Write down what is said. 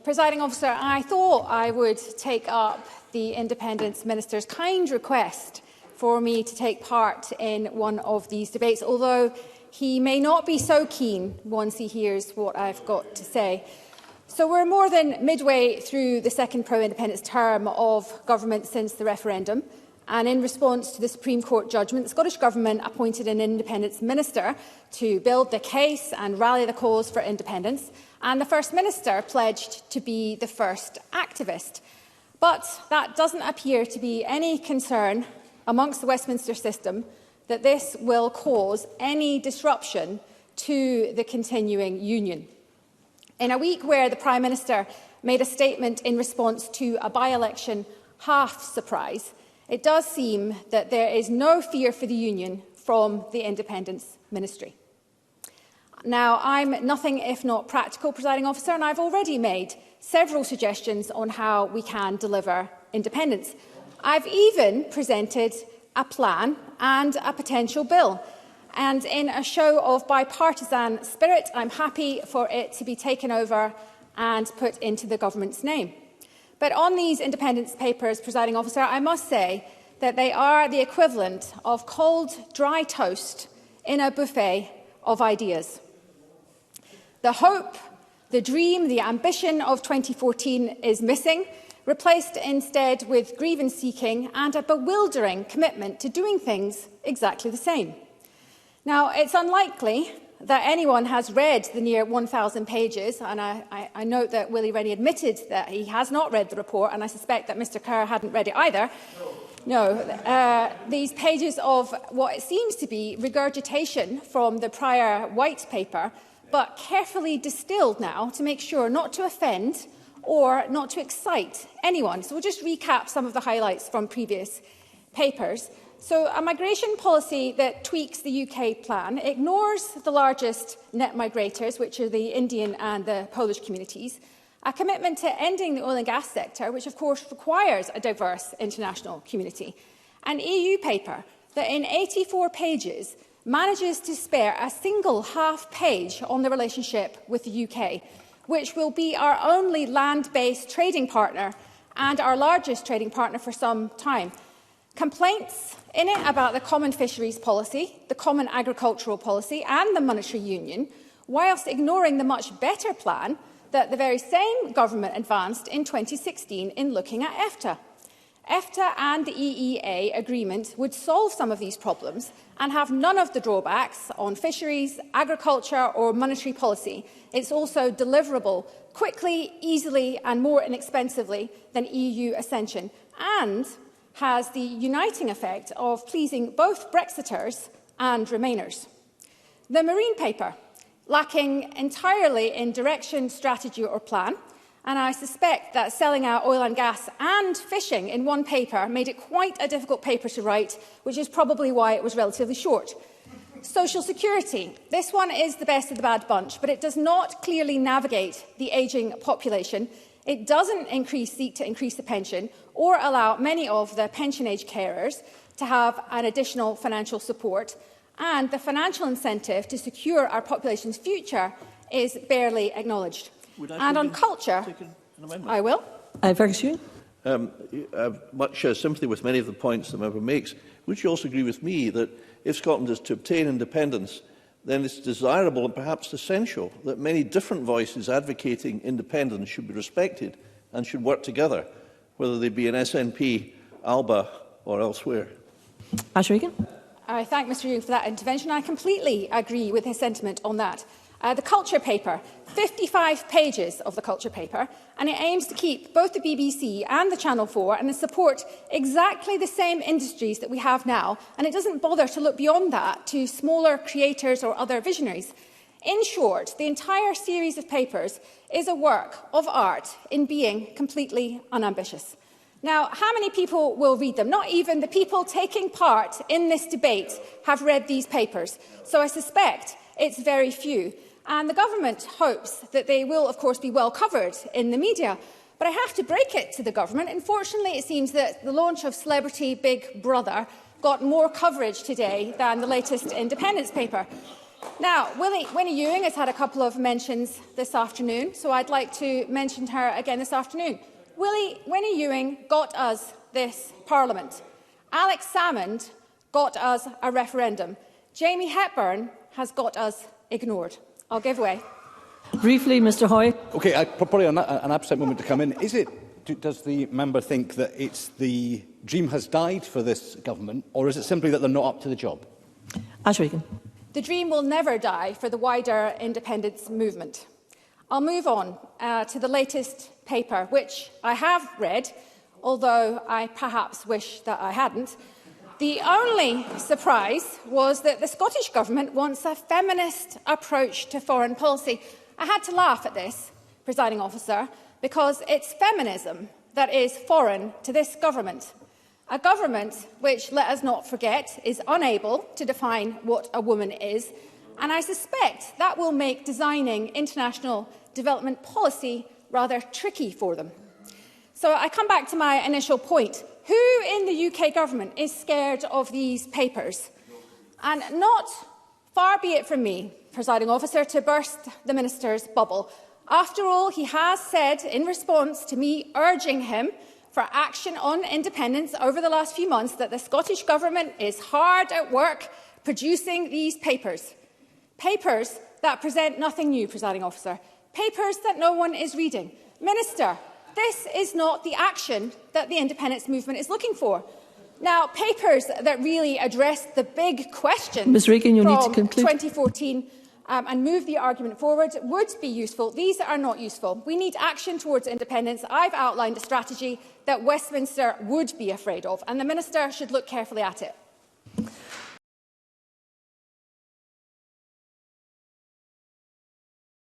Presiding Officer, I thought I would take up the Independence Minister's kind request for me to take part in one of these debates, although he may not be so keen once he hears what I've got to say. So we're more than midway through the second pro-independence term of government since the referendum, and in response to the Supreme Court judgment, the Scottish Government appointed an Independence Minister to build the case and rally the cause for independence, and the First Minister pledged to be the first activist. But that doesn't appear to be any concern amongst the Westminster system that this will cause any disruption to the continuing union. In a week where the Prime Minister made a statement in response to a by-election half-surprise, it does seem that there is no fear for the union from the Independence Ministry. Now, I'm nothing if not practical, Presiding Officer, and I've already made several suggestions on how we can deliver independence. I've even presented a plan and a potential bill. And in a show of bipartisan spirit, I'm happy for it to be taken over and put into the government's name. But on these independence papers, Presiding Officer, I must say that they are the equivalent of cold, dry toast in a buffet of ideas. The hope, the dream, the ambition of 2014 is missing, replaced instead with grievance-seeking and a bewildering commitment to doing things exactly the same. Now, it's unlikely that anyone has read the near 1,000 pages, and I note that Willie Rennie admitted that he has not read the report, and I suspect that Mr Kerr hadn't read it either. No, these pages of what it seems to be regurgitation from the prior white paper, but carefully distilled now to make sure not to offend or not to excite anyone. So we'll just recap some of the highlights from previous papers. So a migration policy that tweaks the UK plan ignores the largest net migrators, which are the Indian and the Polish communities, a commitment to ending the oil and gas sector, which of course requires a diverse international community, an EU paper that in 84 pages manages to spare a single half page on the relationship with the UK, which will be our only land-based trading partner and our largest trading partner for some time. Complaints in it about the common fisheries policy, the common agricultural policy and the monetary union, whilst ignoring the much better plan that the very same government advanced in 2016 in looking at EFTA. EFTA and the EEA agreement would solve some of these problems and have none of the drawbacks on fisheries, agriculture or monetary policy. It's also deliverable quickly, easily and more inexpensively than EU accession, and has the uniting effect of pleasing both Brexiters and Remainers. The Marine Paper, lacking entirely in direction, strategy or plan, and I suspect that selling out oil and gas and fishing in one paper made it quite a difficult paper to write, which is probably why it was relatively short. Social security. This one is the best of the bad bunch, but it does not clearly navigate the ageing population. It doesn't seek to increase the pension or allow many of the pension-age carers to have an additional financial support, and the financial incentive to secure our population's future is barely acknowledged. And on culture, I will. Ferguson. Much sympathy with many of the points the member makes. Would you also agree with me that if Scotland is to obtain independence, then it's desirable and perhaps essential that many different voices advocating independence should be respected and should work together, whether they be in SNP, Alba or elsewhere? Regan. I thank Mr Regan for that intervention. I completely agree with his sentiment on that. The Culture Paper, 55 pages of the Culture Paper, and it aims to keep both the BBC and the Channel 4 and to support exactly the same industries that we have now, and it doesn't bother to look beyond that to smaller creators or other visionaries. In short, the entire series of papers is a work of art in being completely unambitious. Now, how many people will read them? Not even the people taking part in this debate have read these papers, so I suspect it's very few. And the government hopes that they will, of course, be well covered in the media. But I have to break it to the government. Unfortunately, it seems that the launch of Celebrity Big Brother got more coverage today than the latest independence paper. Now, Winnie Ewing has had a couple of mentions this afternoon, so I'd like to mention her again this afternoon. Winnie Ewing got us this Parliament. Alex Salmond got us a referendum. Jamie Hepburn has got us ignored. I'll give way. Briefly, Mr Hoy. Okay, probably an absent moment to come in. Does the member think that the dream has died for this government, or is it simply that they're not up to the job? Regan. The dream will never die for the wider independence movement. I'll move on to the latest paper, which I have read, although I perhaps wish that I hadn't. The only surprise was that the Scottish Government wants a feminist approach to foreign policy. I had to laugh at this, presiding officer, because it's feminism that is foreign to this government. A government which, let us not forget, is unable to define what a woman is, and I suspect that will make designing international development policy rather tricky for them. So I come back to my initial point. Who in the UK government is scared of these papers? And not far be it from me, presiding officer, to burst the minister's bubble. After all, he has said, in response to me urging him for action on independence over the last few months, that the Scottish Government is hard at work producing these papers. Papers that present nothing new, presiding officer. Papers that no one is reading. Minister, this is not the action that the independence movement is looking for. Now, papers that really address the big questions Ms. Regan, you from need to conclude. 2014 and move the argument forward would be useful. These are not useful. We need action towards independence. I've outlined a strategy that Westminster would be afraid of, and the Minister should look carefully at it.